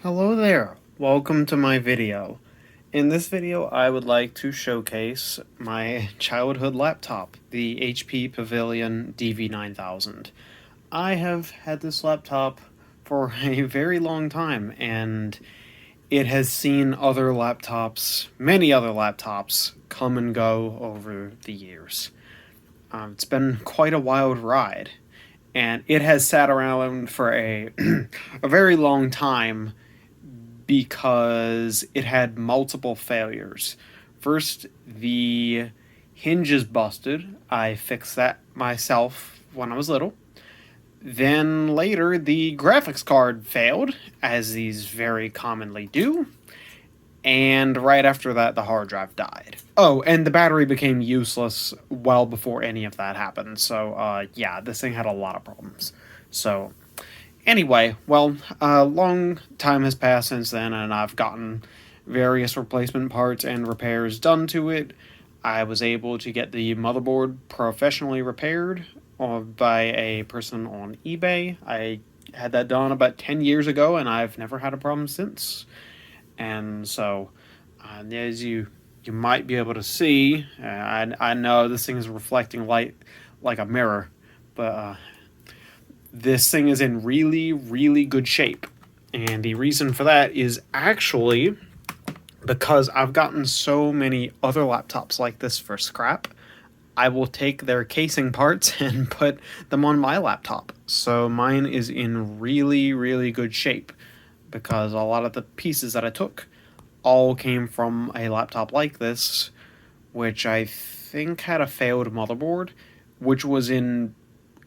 Hello there, welcome to my video. In this video I would like to showcase my childhood laptop, the HP Pavilion DV9000. I have had this laptop for a very long time and it has seen other laptops, many other laptops, come and go over the years. It's been quite a wild ride and it has sat around for a, a very long time because it had multiple failures. First, the hinges busted. I fixed that myself when I was little. Then later, the graphics card failed, as these very commonly do. And right after that, the hard drive died. Oh, and the battery became useless well before any of that happened. So, yeah, this thing had a lot of problems. So, anyway, well, a long time has passed since then, and I've gotten various replacement parts and repairs done to it. I was able to get the motherboard professionally repaired by a person on eBay. I had that done about 10 years ago, and I've never had a problem since. And so, as you might be able to see, I know this thing is reflecting light like a mirror, but this thing is in really, really good shape. And the reason for that is actually because I've gotten so many other laptops like this for scrap. I will take their casing parts and put them on my laptop. So mine is in really, really good shape because a lot of the pieces that I took all came from a laptop like this, which I think had a failed motherboard, which was in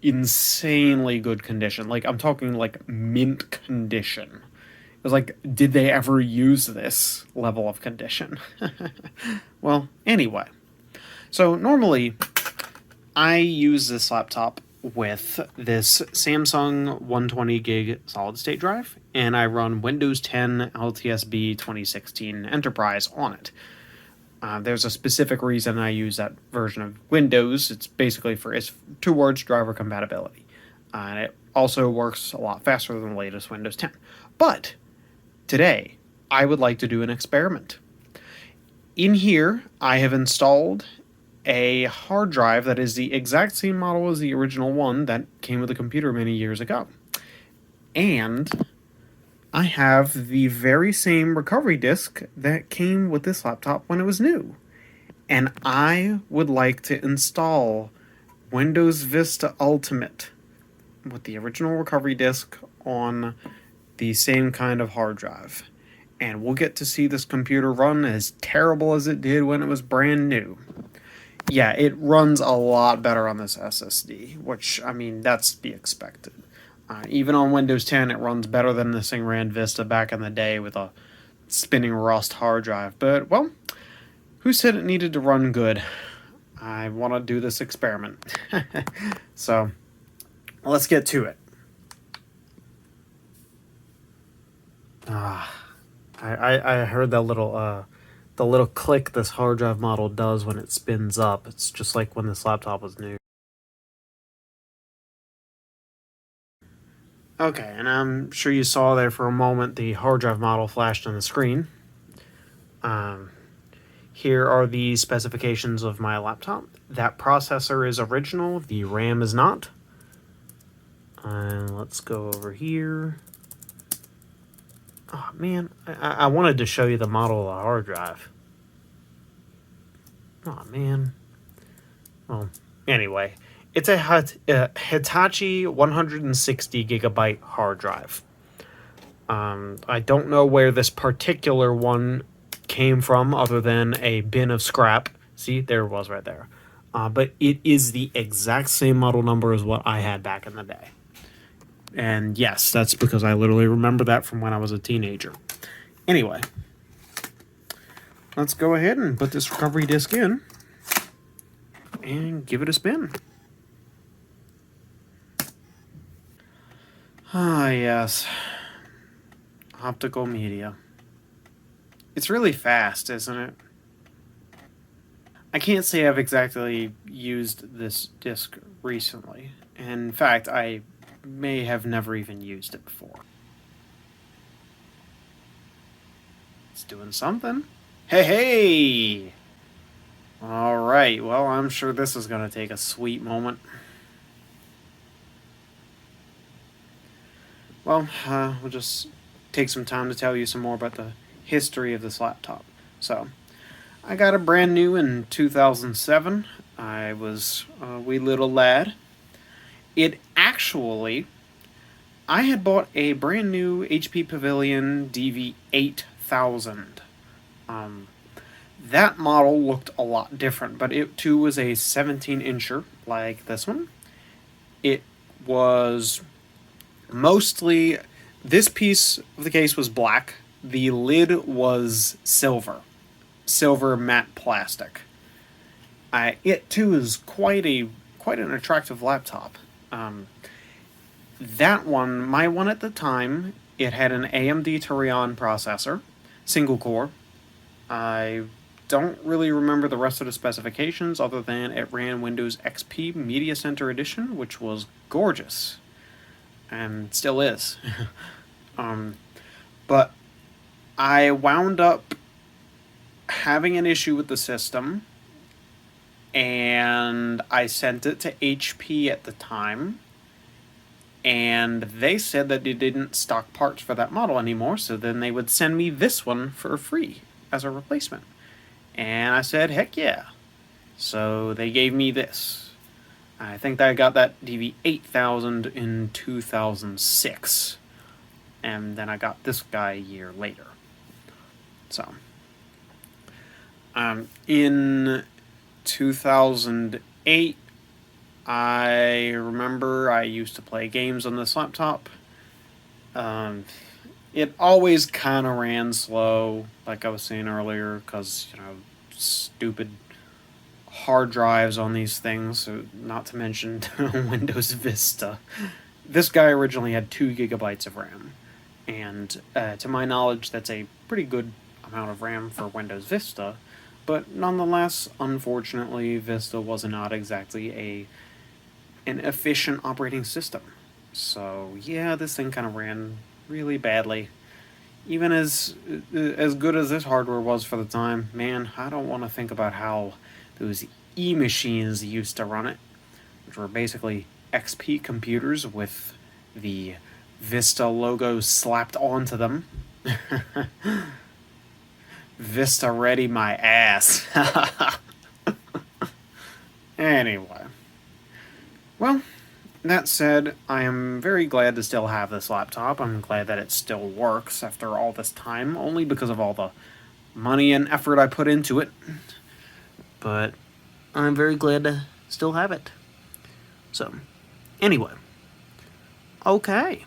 insanely good condition. Like, I'm talking like mint condition. It was like, did they ever use this level of condition? Well, anyway. So, normally, I use this laptop with this Samsung 120 gig solid state drive, and I run Windows 10 LTSB 2016 Enterprise on it. There's a specific reason I use that version of Windows. It's basically for its two words driver compatibility. And it also works a lot faster than the latest Windows 10. But today, I would like to do an experiment. In here, I have installed a hard drive that is the exact same model as the original one that came with the computer many years ago. And I have the very same recovery disk that came with this laptop when it was new. And I would like to install Windows Vista Ultimate with the original recovery disk on the same kind of hard drive. And we'll get to see this computer run as terrible as it did when it was brand new. Yeah, it runs a lot better on this SSD, which, I mean, that's to be expected. Even on Windows 10, it runs better than this thing ran Vista back in the day with a spinning Rust hard drive. But, well, who said it needed to run good? I want to do this experiment. So, let's get to it. I heard that the little click this hard drive model does when it spins up. It's just like when this laptop was new. Okay, and I'm sure you saw there for a moment the hard drive model flashed on the screen. Here are the specifications of my laptop. That processor is original, the RAM is not. And let's go over here. Oh man, I wanted to show you the model of the hard drive. Oh man. Well, anyway, it's a Hitachi 160 gigabyte hard drive. I don't know where this particular one came from other than a bin of scrap. See, there it was right there. But it is the exact same model number as what I had back in the day. And yes, that's because I literally remember that from when I was a teenager. Anyway, let's go ahead and put this recovery disk in and give it a spin. Ah, yes. Optical media. It's really fast, isn't it? I can't say I've exactly used this disk recently. In fact, I may have never even used it before. It's doing something. Hey, hey! Alright, well, I'm sure this is going to take a sweet moment. Well, we'll just take some time to tell you some more about the history of this laptop. So, I got a brand new in 2007. I was a wee little lad. I had bought a brand new HP Pavilion DV8000. That model looked a lot different, but it too was a 17-incher like this one. It was mostly, this piece of the case was black. The lid was silver matte plastic. It too is quite an attractive laptop. That one, my one at the time, it had an AMD Radeon processor, single core. I don't really remember the rest of the specifications other than it ran Windows XP Media Center Edition, which was gorgeous. And still is. But I wound up having an issue with the system, and I sent it to HP at the time, and they said that they didn't stock parts for that model anymore, so then they would send me this one for free as a replacement. And I said, heck yeah. So they gave me this. I think that I got that DV8000 in 2006. And then I got this guy a year later. So, in 2008, I remember I used to play games on this laptop. It always kind of ran slow, like I was saying earlier, because, stupid hard drives on these things, not to mention Windows Vista. This guy originally had 2 gigabytes of RAM, and to my knowledge, that's a pretty good amount of RAM for Windows Vista, but nonetheless, unfortunately, Vista was not exactly an efficient operating system. So yeah, this thing kind of ran really badly. Even as good as this hardware was for the time, man, I don't want to think about how those E-machines used to run it, which were basically XP computers with the Vista logo slapped onto them. Vista ready my ass. Anyway. Well, that said, I am very glad to still have this laptop. I'm glad that it still works after all this time, only because of all the money and effort I put into it. But I'm very glad to still have it. So, anyway. Okay.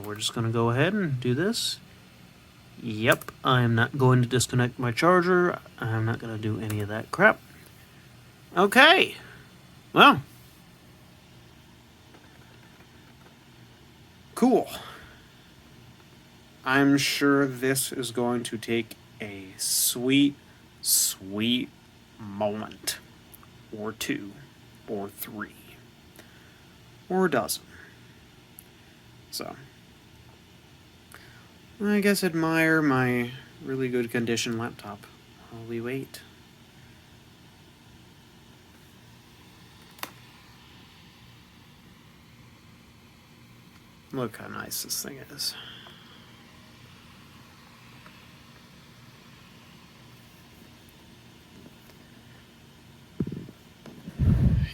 We're just going to go ahead and do this. Yep, I'm not going to disconnect my charger. I'm not going to do any of that crap. Okay. Well. Cool. I'm sure this is going to take a sweet, sweet moment. Or 2. Or 3. Or a dozen. So, I guess admire my really good condition laptop while we wait. Look how nice this thing is.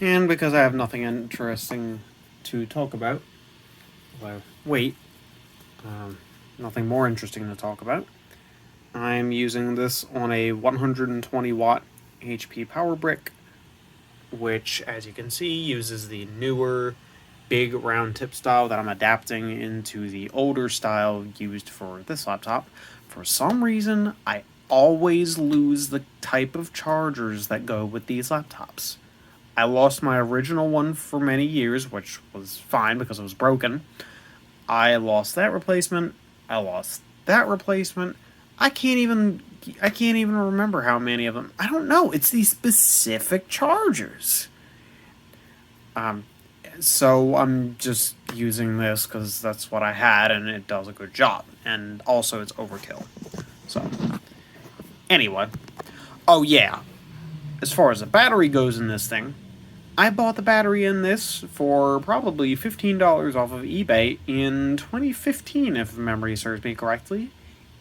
And because I have nothing interesting to talk about, well, wait, nothing more interesting to talk about, I'm using this on a 120 watt HP power brick, which, as you can see, uses the newer big round tip style that I'm adapting into the older style used for this laptop. For some reason, I always lose the type of chargers that go with these laptops. I lost my original one for many years, which was fine because it was broken. I lost that replacement. I lost that replacement. I can't even remember how many of them. I don't know. It's these specific chargers. So I'm just using this because that's what I had and it does a good job. And also it's overkill. So, anyway. Oh, yeah. As far as the battery goes in this thing, I bought the battery in this for probably $15 off of eBay in 2015, if memory serves me correctly.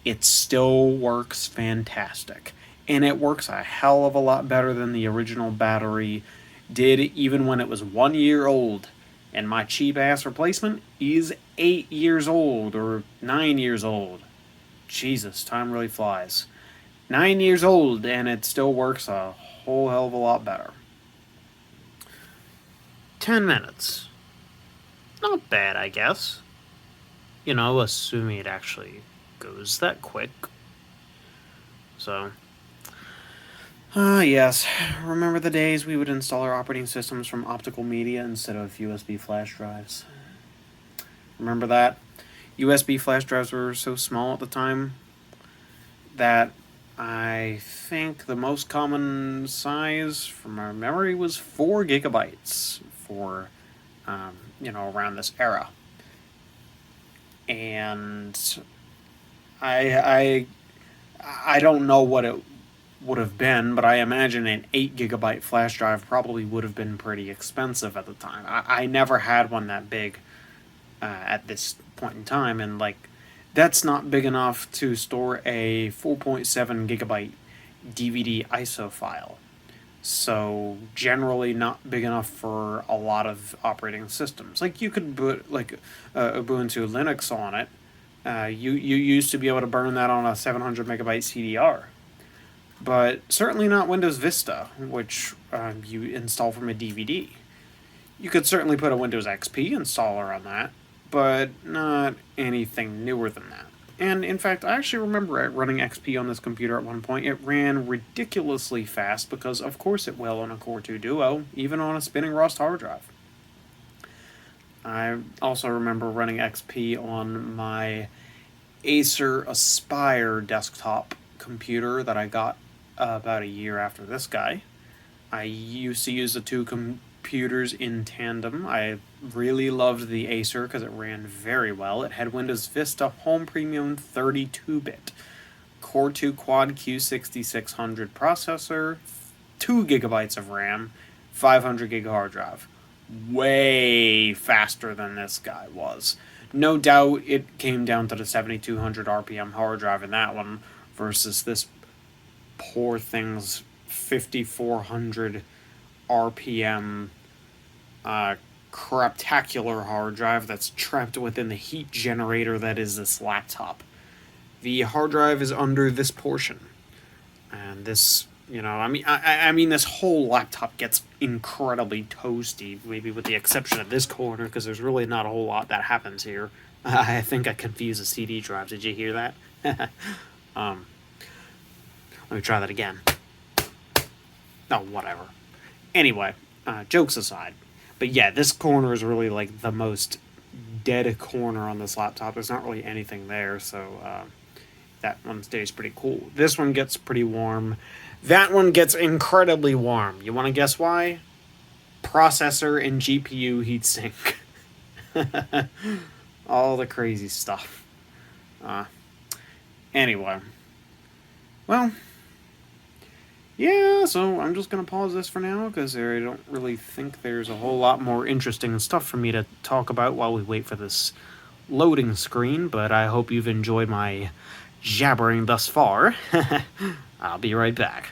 It still works fantastic. And it works a hell of a lot better than the original battery did, even when it was 1 year old. And my cheap ass replacement is 8 years old or 9 years old. Jesus, time really flies. 9 years old, and it still works a whole hell of a lot better. 10 minutes. Not bad, I guess. Assuming it actually goes that quick. So, yes. Remember the days we would install our operating systems from optical media instead of USB flash drives? Remember that? USB flash drives were so small at the time that I think the most common size from our memory was 4 gigabytes for, around this era. And I don't know what it would have been, but I imagine an 8 gigabyte flash drive probably would have been pretty expensive at the time. I never had one that big at this point in time, and that's not big enough to store a 4.7 gigabyte DVD ISO file. So generally not big enough for a lot of operating systems. Like you could put Ubuntu Linux on it. You used to be able to burn that on a 700 megabyte CDR, but certainly not Windows Vista, which you install from a DVD. You could certainly put a Windows XP installer on that, but not anything newer than that. And in fact, I actually remember running XP on this computer at one point. It ran ridiculously fast because, of course, it will on a Core 2 Duo, even on a spinning Rust hard drive. I also remember running XP on my Acer Aspire desktop computer that I got about a year after this guy. I used to use the two computers in tandem. I really loved the Acer because it ran very well. It had Windows Vista Home Premium 32-bit, Core 2 Quad Q6600 processor, 2 gigabytes of RAM, 500 gig hard drive. Way faster than this guy was. No doubt it came down to the 7200 RPM hard drive in that one versus this poor thing's 5400 RPM craptacular hard drive that's trapped within the heat generator that is this laptop. The hard drive is under this portion, and this, I mean, this whole laptop gets incredibly toasty, maybe with the exception of this corner, because there's really not a whole lot that happens here. I think I confused the CD drive. Did you hear that? Let me try that again. Oh, whatever. Anyway, jokes aside. But yeah, this corner is really like the most dead corner on this laptop. There's not really anything there, so that one stays pretty cool. This one gets pretty warm. That one gets incredibly warm. You want to guess why? Processor and GPU heatsink. All the crazy stuff. Anyway. Well, yeah, so I'm just going to pause this for now because I don't really think there's a whole lot more interesting stuff for me to talk about while we wait for this loading screen, but I hope you've enjoyed my jabbering thus far. I'll be right back.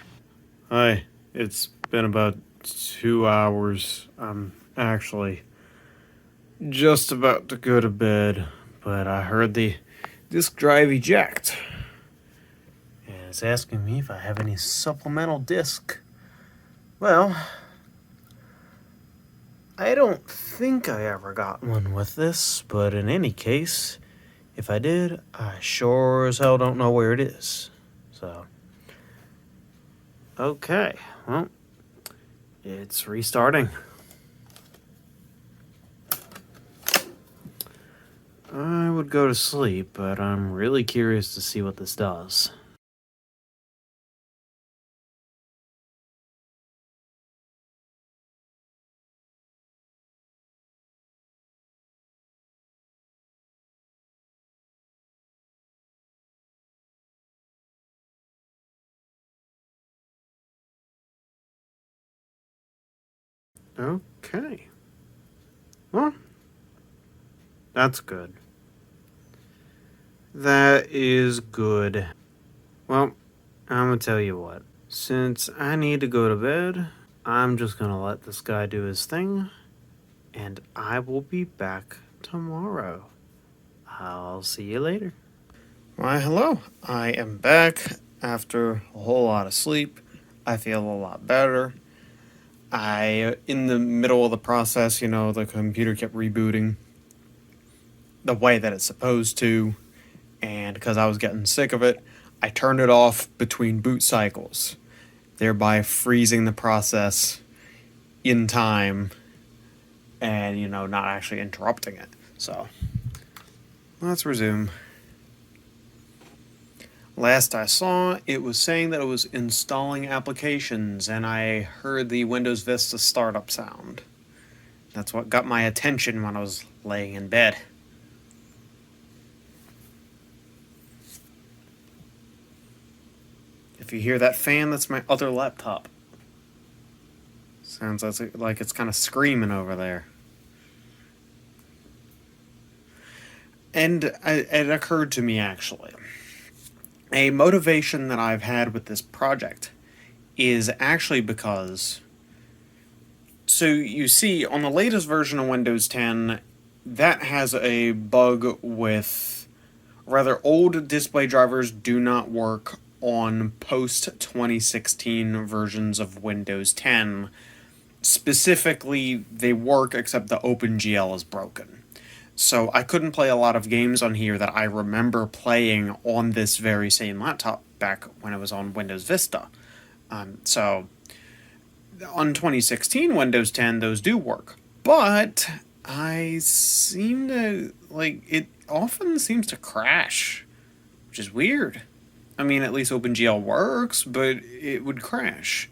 Hi, it's been about 2 hours. I'm actually just about to go to bed, but I heard the disk drive eject. And it's asking me if I have any supplemental disk. Well, I don't think I ever got one with this, but in any case, if I did, I sure as hell don't know where it is. So, okay, well, it's restarting. I would go to sleep, but I'm really curious to see what this does. Okay. Well, that's good. That is good. Well, I'm gonna tell you what. Since I need to go to bed, I'm just gonna let this guy do his thing, and I will be back tomorrow. I'll see you later. Why, hello. I am back after a whole lot of sleep. I feel a lot better. In the middle of the process, the computer kept rebooting the way that it's supposed to, and because I was getting sick of it, I turned it off between boot cycles, thereby freezing the process in time and, not actually interrupting it. So, let's resume. Last I saw, it was saying that it was installing applications, and I heard the Windows Vista startup sound. That's what got my attention when I was laying in bed. If you hear that fan, that's my other laptop. Sounds like it's kind of screaming over there. And it occurred to me, actually. A motivation that I've had with this project is actually because... So you see, on the latest version of Windows 10, that has a bug with... Rather, old display drivers do not work on post-2016 versions of Windows 10. Specifically, they work except the OpenGL is broken. So I couldn't play a lot of games on here that I remember playing on this very same laptop back when it was on Windows Vista. So on 2016 Windows 10, those do work. But I seem to, it often seems to crash, which is weird. I mean, at least OpenGL works, but it would crash.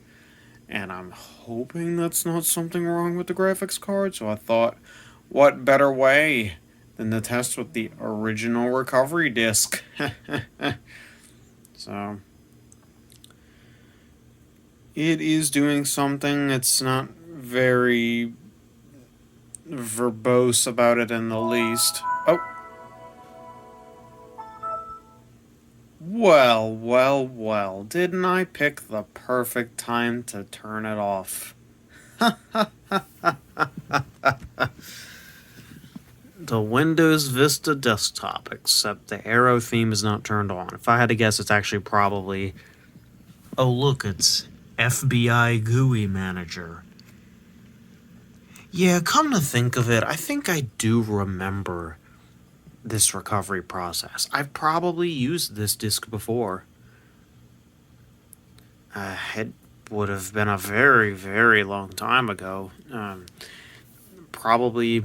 And I'm hoping that's not something wrong with the graphics card, so I thought, what better way than to test with the original recovery disk? So, it is doing something. It's not very verbose about it in the least. Oh. Well, didn't I pick the perfect time to turn it off? The Windows Vista desktop, except the arrow theme is not turned on. If I had to guess, it's actually probably... Oh, look, it's FBI GUI Manager. Yeah, come to think of it, I think I do remember this recovery process. I've probably used this disk before. It would have been a very, very long time ago. Probably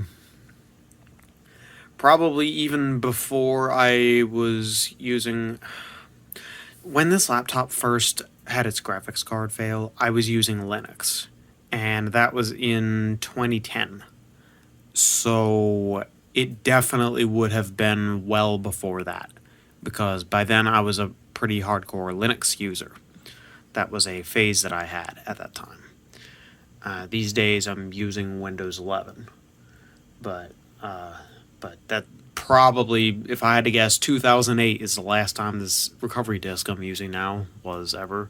even before I was using... When this laptop first had its graphics card fail, I was using Linux, and that was in 2010. So it definitely would have been well before that, because by then I was a pretty hardcore Linux user. That was a phase that I had at that time. These days I'm using Windows 11, but that probably, if I had to guess, 2008 is the last time this recovery disk I'm using now was ever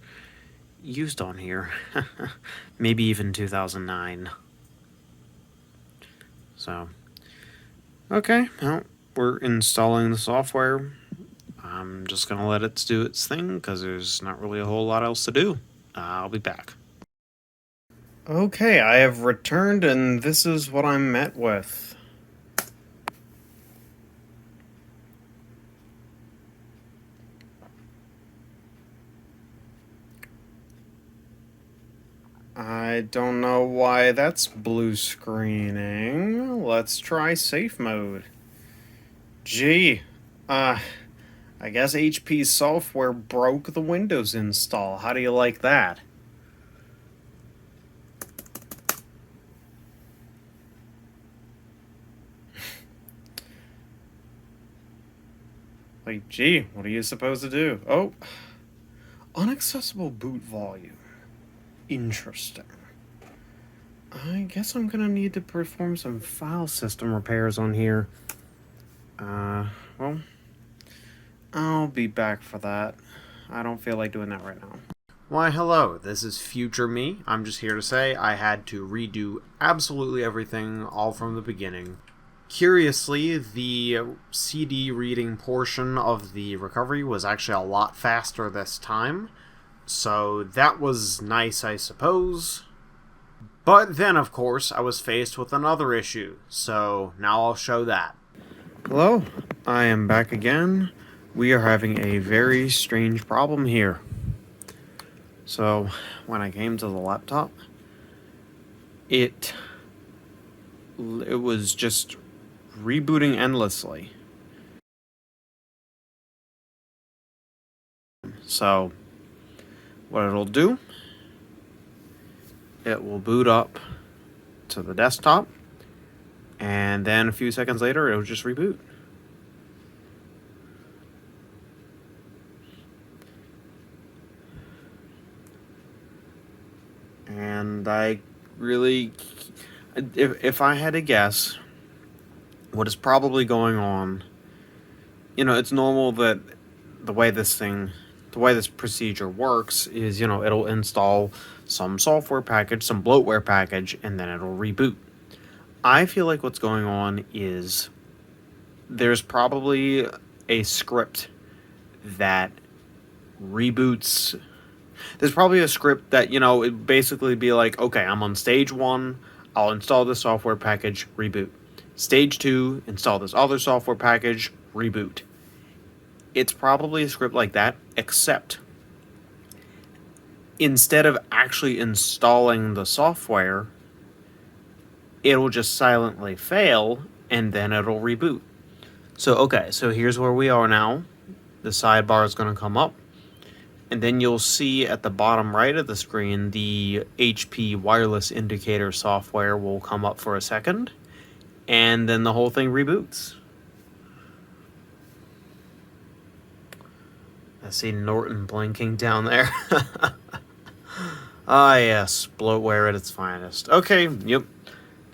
used on here. Maybe even 2009. So, okay, well, we're installing the software. I'm just gonna let it do its thing, because there's not really a whole lot else to do. I'll be back. Okay, I have returned, and this is what I'm met with. I don't know why that's blue screening. Let's try safe mode. Gee, I guess HP's software broke the Windows install. How do you like that? Gee, what are you supposed to do? Oh, inaccessible boot volume. Interesting. I guess I'm gonna need to perform some file system repairs on here. Well, I'll be back for that. I don't feel like doing that right now. Why, hello, this is future me. I'm just here to say I had to redo absolutely everything all from the beginning. Curiously, the CD reading portion of the recovery was actually a lot faster this time, so that was nice, I suppose. But then, of course, I was faced with another issue, so now I'll show that. Hello, I am back again. We are having a very strange problem here. So, when I came to the laptop, it was just rebooting endlessly. So, what it'll do, it will boot up to the desktop, and then a few seconds later, it'll just reboot. And I really, if I had to guess, what is probably going on, it's normal that the way this procedure works is, it'll install some software package, some bloatware package, and then it'll reboot. I feel like what's going on is there's probably a script that reboots. There's probably a script that, it'd basically be like, okay, I'm on stage 1, I'll install this software package, reboot. Stage 2, install this other software package, reboot. It's probably a script like that, except instead of actually installing the software, it'll just silently fail, and then it'll reboot. So here's where we are now. The sidebar is going to come up, and then you'll see at the bottom right of the screen, the HP wireless indicator software will come up for a second, and then the whole thing reboots. I see Norton blinking down there. Ah, yes, bloatware at its finest. Okay, yep.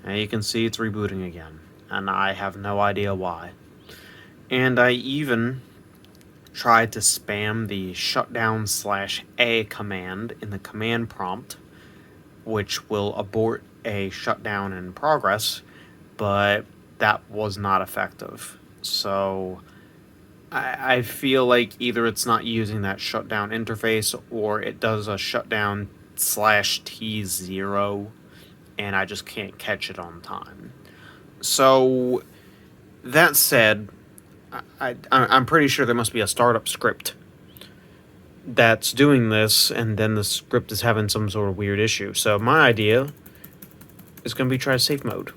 And you can see it's rebooting again, and I have no idea why. And I even tried to spam the shutdown/A command in the command prompt, which will abort a shutdown in progress, but that was not effective. So I feel like either it's not using that shutdown interface, or it does a shutdown/T0, and I just can't catch it on time. So, that said, I'm pretty sure there must be a startup script that's doing this, and then the script is having some sort of weird issue. So my idea is going to be try safe mode.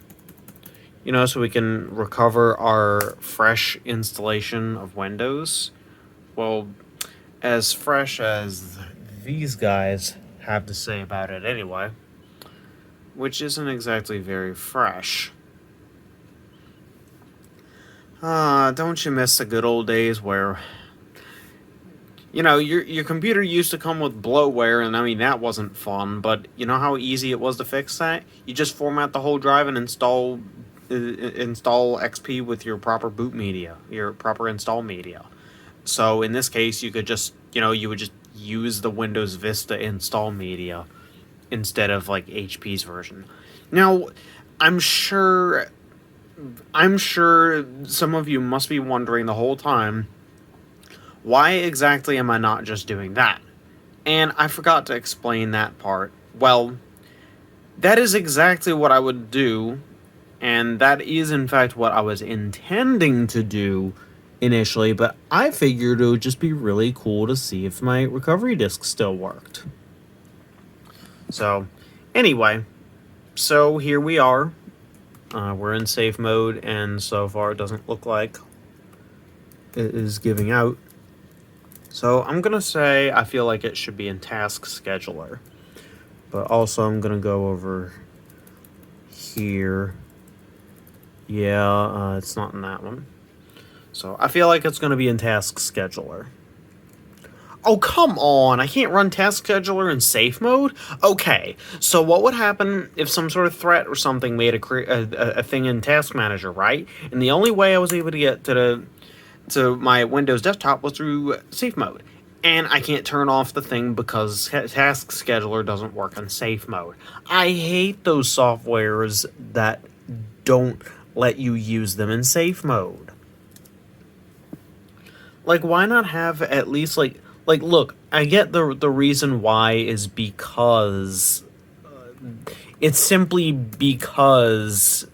So we can recover our fresh installation of Windows. Well, as fresh as these guys have to say about it anyway, which isn't exactly very fresh. Don't you miss the good old days where, your computer used to come with bloatware, and I mean, that wasn't fun, but you know how easy it was to fix that? You just format the whole drive and install XP with your proper boot media, your proper install media. So in this case, you could just, you would just use the Windows Vista install media instead of like HP's version. Now, I'm sure some of you must be wondering the whole time, why exactly am I not just doing that? And I forgot to explain that part. Well, that is exactly what I would do, and that is in fact what I was intending to do initially, but I figured it would just be really cool to see if my recovery disk still worked. So, anyway, so here we are. We're in safe mode, and so far it doesn't look like it is giving out. So I'm going to say I feel like it should be in Task Scheduler. But also I'm going to go over here. Yeah, it's not in that one. So I feel like it's going to be in Task Scheduler. Oh, come on. I can't run Task Scheduler in safe mode? Okay, so what would happen if some sort of threat or something made a thing in Task Manager, right? And the only way I was able to get to my Windows desktop was through safe mode. And I can't turn off the thing because Task Scheduler doesn't work in safe mode. I hate those softwares that don't let you use them in safe mode. Like, why not have at least look, I get the reason why is because it's simply because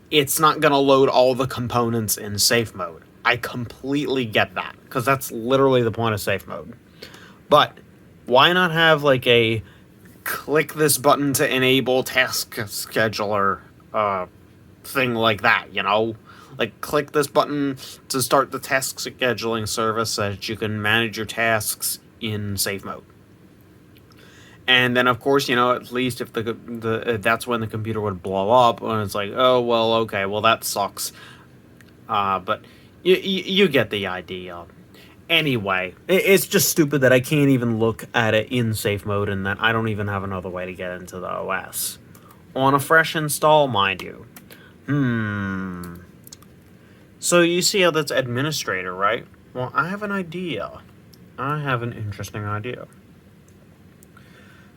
it's not going to load all the components in safe mode. I completely get that, because that's literally the point of safe mode. But why not have like a click this button to enable task scheduler thing like that, you know? Like, click this button to start the task scheduling service so that you can manage your tasks in safe mode. And then, of course, you know, at least if that's when the computer would blow up, and it's like, oh, well, okay, well, that sucks. But you get the idea. Anyway, it's just stupid that I can't even look at it in safe mode, and that I don't even have another way to get into the OS. On a fresh install, mind you. So you see how that's administrator, right? Well, I have an idea. I have an interesting idea.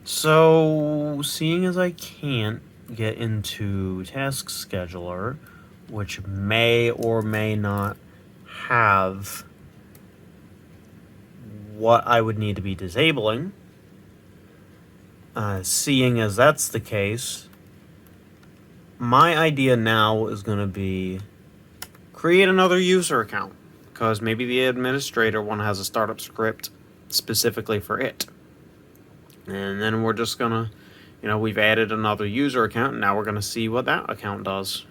So, seeing as I can't get into Task Scheduler, which may or may not have what I would need to be disabling, seeing as that's the case, my idea now is going to be create another user account, because maybe the administrator one has a startup script specifically for it. And then we're just gonna, you know, we've added another user account, and now we're gonna see what that account does.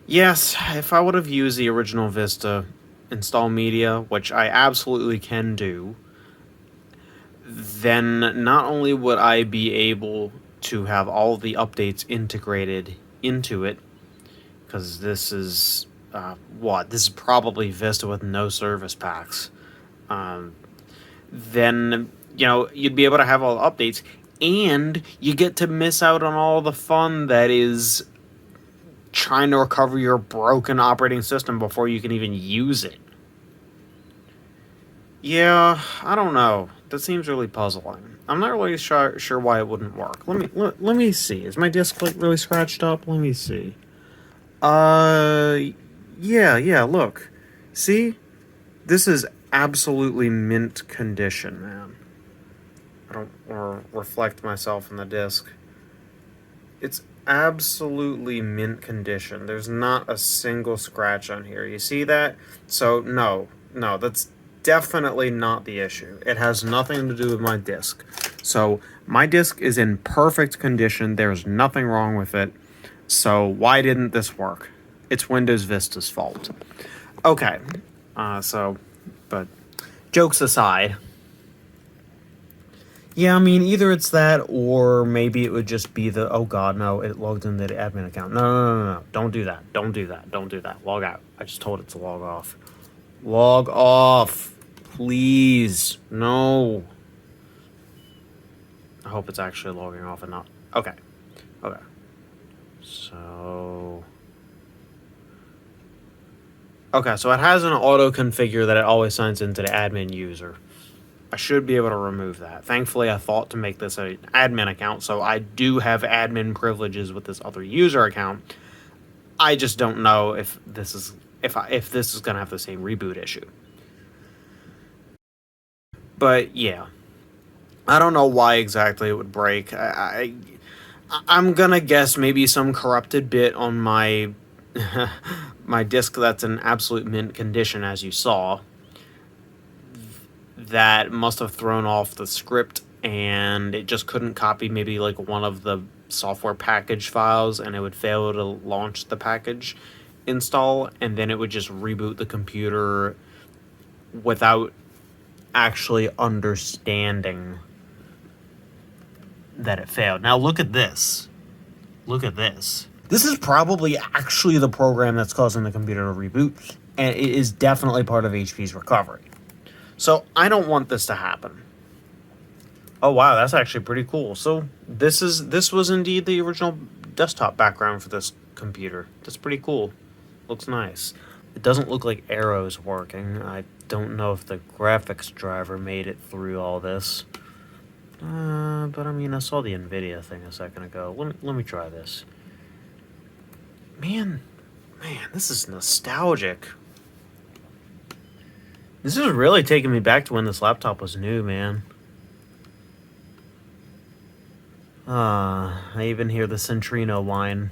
Yes, if I would have used the original Vista install media, which I absolutely can do, then not only would I be able to have all the updates integrated into it, because this is this is probably Vista with no service packs. Then, you know, you'd be able to have all the updates, and you get to miss out on all the fun that is trying to recover your broken operating system before you can even use it. Yeah, I don't know. That seems really puzzling. I'm not really sure why it wouldn't work. Let me see. Is my disk like really scratched up? Let me see. Yeah, look. See? This is absolutely mint condition, man. I don't reflect myself in the disc. It's absolutely mint condition. There's not a single scratch on here. You see that? So, no, that's definitely not the issue. It has nothing to do with my disc. So, my disc is in perfect condition. There's nothing wrong with it. So, why didn't this work? It's Windows Vista's fault. Okay, but jokes aside, yeah, I mean, either it's that, or maybe it would just be the, oh god, no, it logged into the admin account. No, don't do that, log out. I just told it to log off. Log off, please, no. I hope it's actually logging off and not, okay, so... Okay, so it has an auto configure that it always signs into the admin user. I should be able to remove that. Thankfully, I thought to make this an admin account, so I do have admin privileges with this other user account. I just don't know if this is going to have the same reboot issue. But yeah, I don't know why exactly it would break. I'm gonna guess maybe some corrupted bit on my my disk that's in absolute mint condition, as you saw, that must have thrown off the script, and it just couldn't copy maybe like one of the software package files, and it would fail to launch the package install, and then it would just reboot the computer without actually understanding that it failed. Now look at this. Look at this. This is probably actually the program that's causing the computer to reboot. and it is definitely part of HP's recovery. So I don't want this to happen. Oh wow, that's actually pretty cool. So this was indeed the original desktop background for this computer. That's pretty cool. Looks nice. It doesn't look like Arrow's working. I don't know if the graphics driver made it through all this. But I mean, I saw the NVIDIA thing a second ago. Let me try this. Man, this is nostalgic. This is really taking me back to when this laptop was new, man. I even hear the Centrino whine.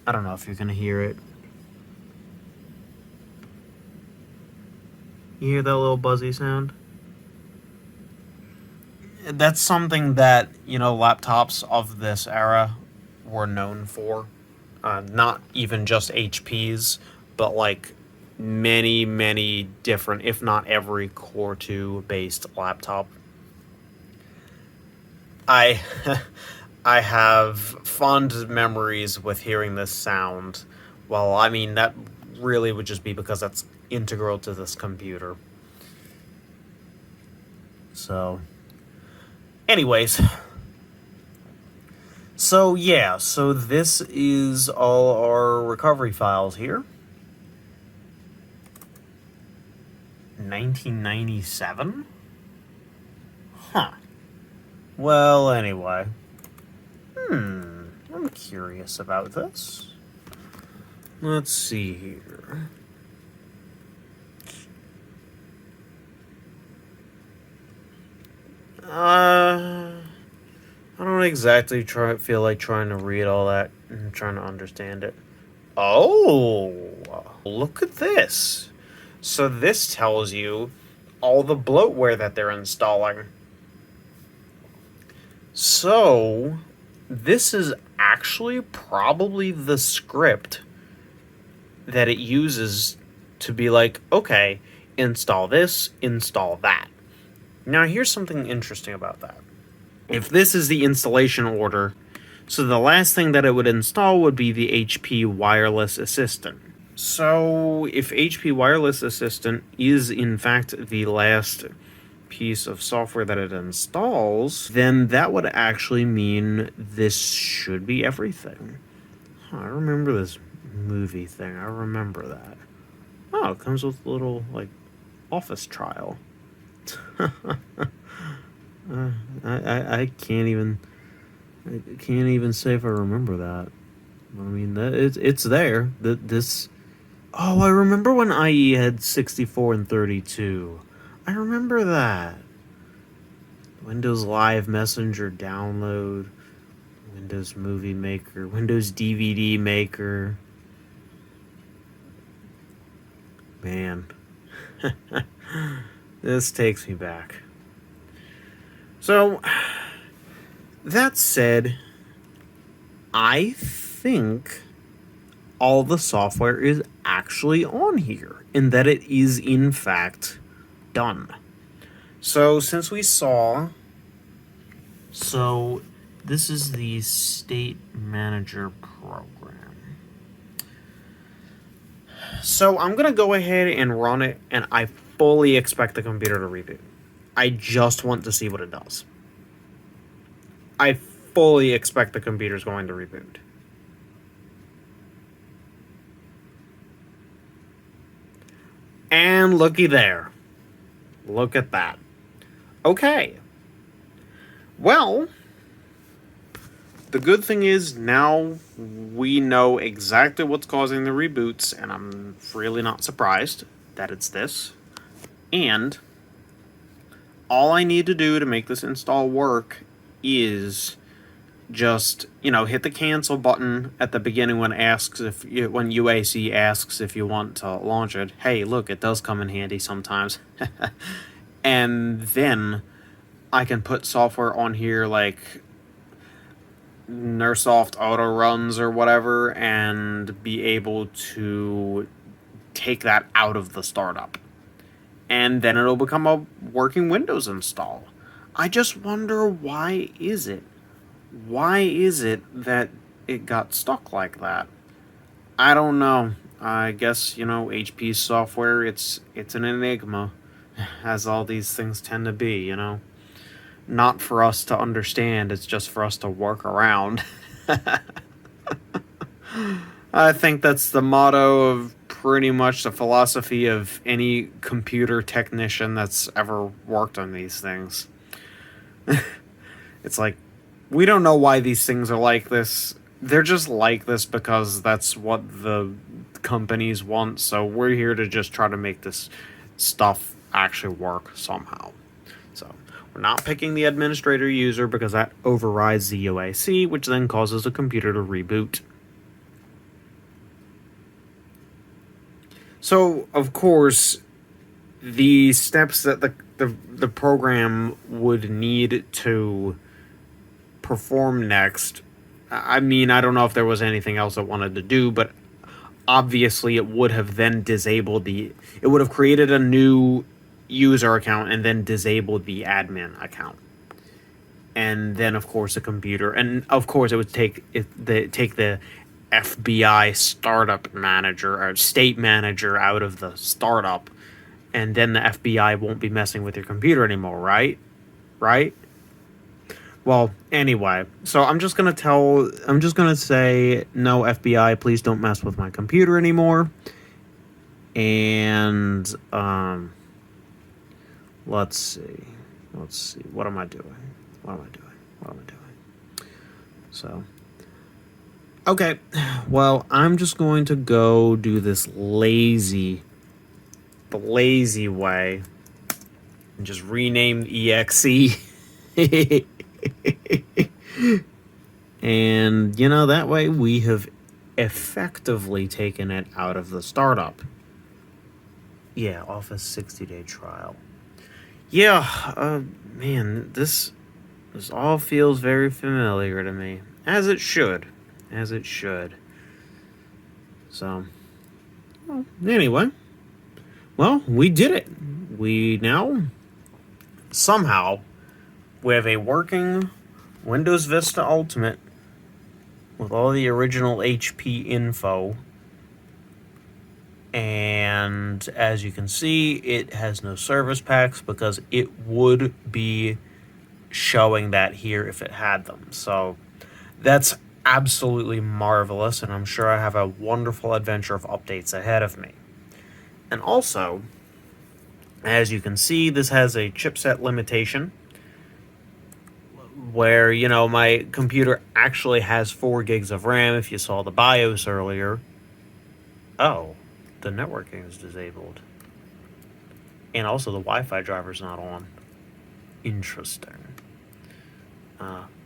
I don't know if you're gonna hear it. You hear that little buzzy sound? That's something that, laptops of this era were known for. Not even just HP's, but like many, many different, if not every Core 2 based laptop. I I have fond memories with hearing this sound. Well, I mean, that really would just be because that's integral to this computer. So, anyways. So, yeah, so this is all our recovery files here. 1997? Huh. Well, anyway. I'm curious about this. Let's see here. I don't exactly feel like trying to read all that and trying to understand it. Oh, look at this. So this tells you all the bloatware that they're installing. So this is actually probably the script that it uses to be like, okay, install this, install that. Now here's something interesting about that. If this is the installation order, so the last thing that it would install would be the HP Wireless Assistant. So if HP Wireless Assistant is in fact the last piece of software that it installs, then that would actually mean this should be everything. I remember this movie thing. I remember that. Oh, it comes with a little, like, office trial. I can't even say if I remember that. I mean, it's there. This. Oh, I remember when IE had 64 and 32. I remember that. Windows Live Messenger download, Windows Movie Maker, Windows DVD Maker. Man, this takes me back. So, that said, I think all the software is actually on here, and that it is in fact done. So since we saw, this is the State Manager program. So I'm gonna go ahead and run it, and I fully expect the computer to reboot. I just want to see what it does. I fully expect the computer's going to reboot. And looky there. Look at that. Okay. Well, the good thing is now we know exactly what's causing the reboots, and I'm really not surprised that it's this. And all I need to do to make this install work is just, hit the cancel button at the beginning when UAC asks if you want to launch it. Hey, look, it does come in handy sometimes. And then I can put software on here like Nursoft Auto Runs or whatever and be able to take that out of the startup. And then it'll become a working Windows install. I just wonder, why is it? Why is it that it got stuck like that? I don't know. I guess, HP's software, it's an enigma, as all these things tend to be, Not for us to understand, it's just for us to work around. I think that's the motto of pretty much the philosophy of any computer technician that's ever worked on these things. It's like, we don't know why these things are like this. They're just like this because that's what the companies want, so we're here to just try to make this stuff actually work somehow. So, we're not picking the administrator user because that overrides the UAC, which then causes the computer to reboot. So, of course, the steps that the program would need to perform next, I mean, I don't know if there was anything else it wanted to do, but obviously it would have then disabled it would have created a new user account and then disabled the admin account. And then, of course, the computer, and of course, it would take the FBI startup manager or state manager out of the startup, and then the FBI won't be messing with your computer anymore, right? Right? Well, anyway, so I'm just gonna say, no, FBI, please don't mess with my computer anymore. And let's see, what am I doing? So, okay, well, I'm just going to go do this the lazy way, and just rename EXE. And, that way we have effectively taken it out of the startup. Yeah, Office 60-day trial. Yeah, man, this all feels very familiar to me. As it should. So, well, anyway. Well, we did it. We now, somehow, we have a working Windows Vista Ultimate with all the original HP info. And as you can see, it has no service packs because it would be showing that here if it had them. So that's absolutely marvelous, and I'm sure I have a wonderful adventure of updates ahead of me. And also, as you can see, this has a chipset limitation where, my computer actually has 4 gigs of RAM if you saw the BIOS earlier. Oh, the networking is disabled. And also the Wi-Fi driver's not on. Interesting.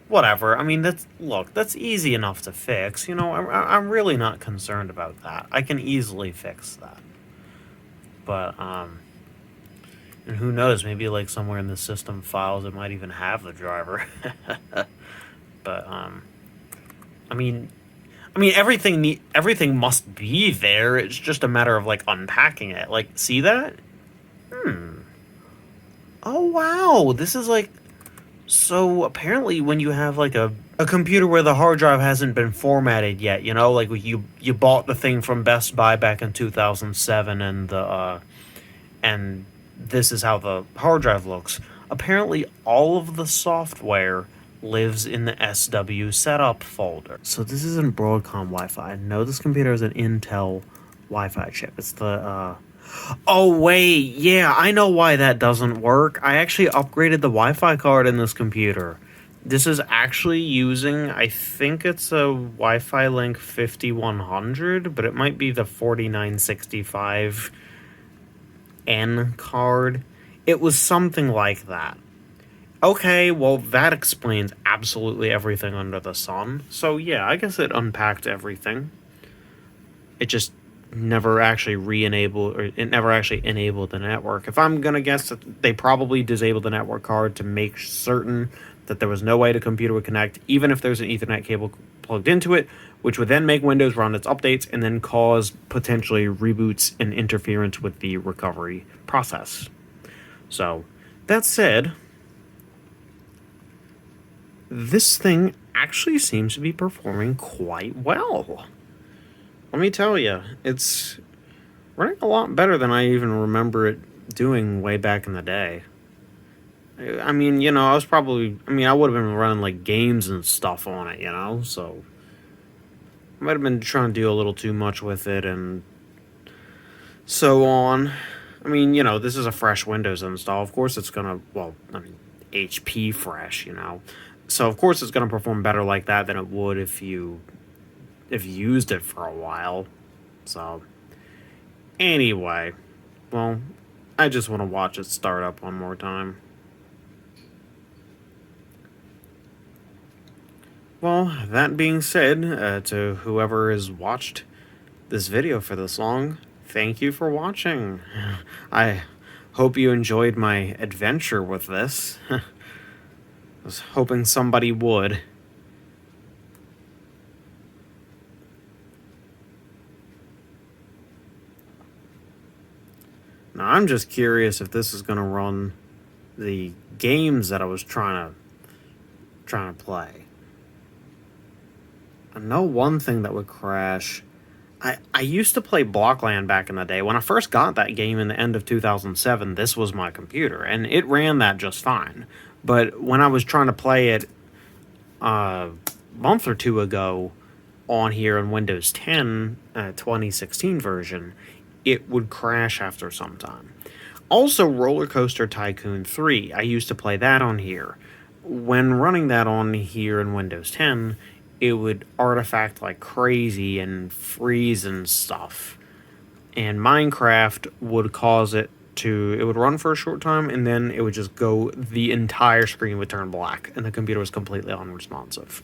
Whatever. I mean, that's easy enough to fix. I'm really not concerned about that. I can easily fix that. But, and who knows, maybe like somewhere in the system files it might even have the driver. But, I mean, everything must be there. It's just a matter of, like, unpacking it. Like, see that? Oh, wow. This is, like... So, apparently, when you have, like, a computer where the hard drive hasn't been formatted yet, like, you bought the thing from Best Buy back in 2007, and this is how the hard drive looks. Apparently, all of the software lives in the SW setup folder. So this isn't Broadcom Wi-Fi. No, this computer is an Intel Wi-Fi chip. It's the, Oh, wait. Yeah, I know why that doesn't work. I actually upgraded the Wi-Fi card in this computer. This is actually using, I think it's a Wi-Fi Link 5100, but it might be the 4965N card. It was something like that. Okay, well, that explains absolutely everything under the sun. So, yeah, I guess it unpacked everything. It just never actually re-enabled, or it never actually enabled the network. If I'm gonna guess, that they probably disabled the network card to make certain that there was no way the computer would connect, even if there's an Ethernet cable plugged into it, which would then make Windows run its updates and then cause potentially reboots and interference with the recovery process. So, that said, this thing actually seems to be performing quite well. let me tell you, it's running a lot better than I even remember it doing way back in the day. I mean, I was probably, I would have been running like games and stuff on it, so I might have been trying to do a little too much with it and so on. I mean, this is a fresh Windows install. Of course, it's gonna, well, HP fresh, so of course it's gonna perform better like that than it would if you used it for a while. So anyway, well, I just want to watch it start up one more time. Well, that being said, to whoever has watched this video for this long, thank you for watching. I hope you enjoyed my adventure with this. I was hoping somebody would. Now, I'm just curious if this is going to run the games that I was trying to play. I know one thing that would crash. I used to play Blockland back in the day. When I first got that game in the end of 2007, this was my computer, and it ran that just fine. But when I was trying to play it a month or two ago on here in Windows 10 2016 version, it would crash after some time. Also, Roller Coaster Tycoon 3, I used to play that on here. When running that on here in Windows 10, it would artifact like crazy and freeze and stuff. And Minecraft would cause it would run for a short time, and then it would just go, the entire screen would turn black, and the computer was completely unresponsive.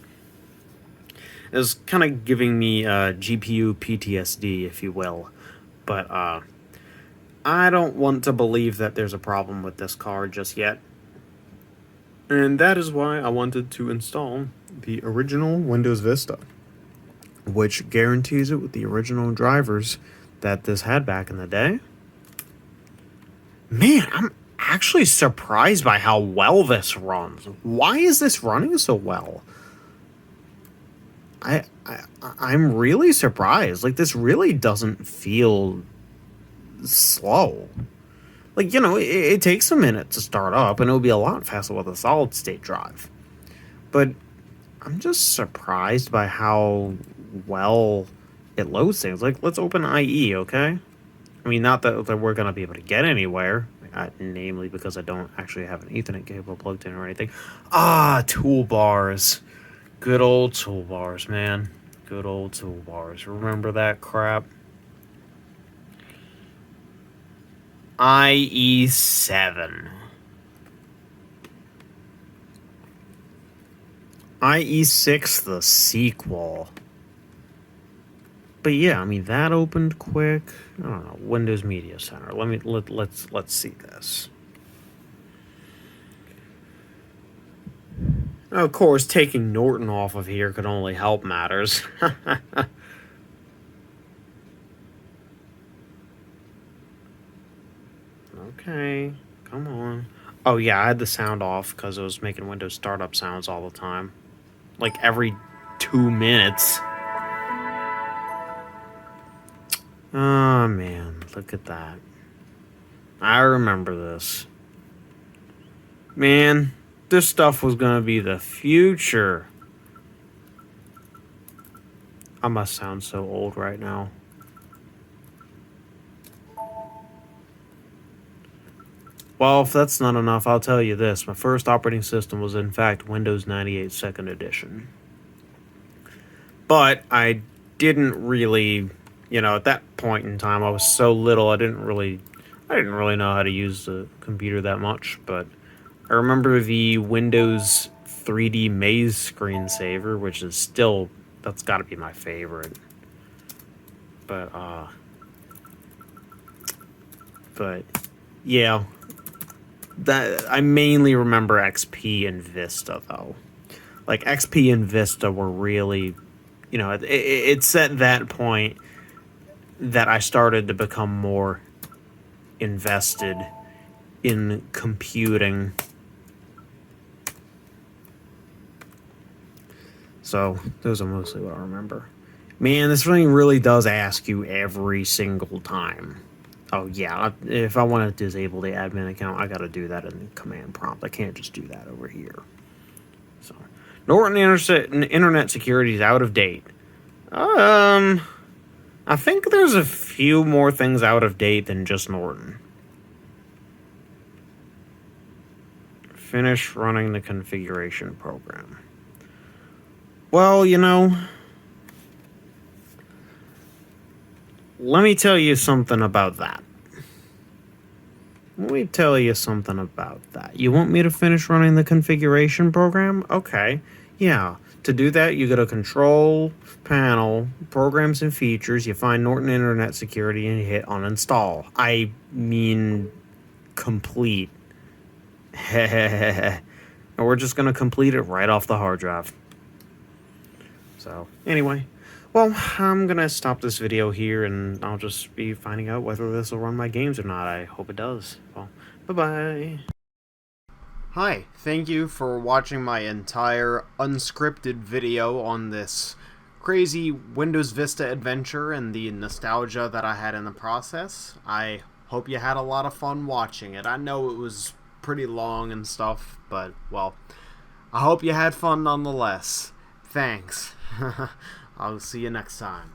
It was kind of giving me GPU PTSD, if you will. But I don't want to believe that there's a problem with this card just yet. And that is why I wanted to install the original Windows Vista, which guarantees it with the original drivers that this had back in the day. Man, I'm actually surprised by how well this runs. Why is this running so well? I'm really surprised. Like, this really doesn't feel slow. Like, it takes a minute to start up, and it'll be a lot faster with a solid state drive. But I'm just surprised by how well it loads things. Like, let's open IE, okay? I mean, not that we're going to be able to get anywhere, namely because I don't actually have an Ethernet cable plugged in or anything. Toolbars. Good old toolbars, man. Good old toolbars. Remember that crap? IE7. IE6, the sequel. But yeah, I mean, that opened quick. I don't know. Windows Media Center. Let's see this. Of course, taking Norton off of here could only help matters. Okay, come on. Oh yeah, I had the sound off because it was making Windows startup sounds all the time. Like every 2 minutes. Oh man, look at that. I remember this. Man, this stuff was gonna be the future. I must sound so old right now. Well, if that's not enough, I'll tell you this. My first operating system was, in fact, Windows 98 2nd Edition. But I didn't really, at that point in time, I was so little, I didn't really know how to use the computer that much. But I remember the Windows 3D Maze screensaver, which is still, that's got to be my favorite. But yeah. That I mainly remember XP and Vista, though. Like, XP and Vista were really, it's at that point that I started to become more invested in computing. So those are mostly what I remember. Man, this thing really does ask you every single time. Oh yeah, if I want to disable the admin account, I gotta do that in the command prompt. I can't just do that over here. So, Norton Internet Security is out of date. I think there's a few more things out of date than just Norton. Finish running the configuration program. Well, you know, let me tell you something about that. You want me to finish running the configuration program? Okay. Yeah. To do that, you go to Control Panel, Programs and Features, you find Norton Internet Security, and you hit Uninstall. I mean, complete. And we're just going to complete it right off the hard drive. So, anyway. Well, I'm going to stop this video here, and I'll just be finding out whether this will run my games or not. I hope it does. Well, bye-bye. Hi, thank you for watching my entire unscripted video on this crazy Windows Vista adventure and the nostalgia that I had in the process. I hope you had a lot of fun watching it. I know it was pretty long and stuff, but, well, I hope you had fun nonetheless. Thanks. I'll see you next time.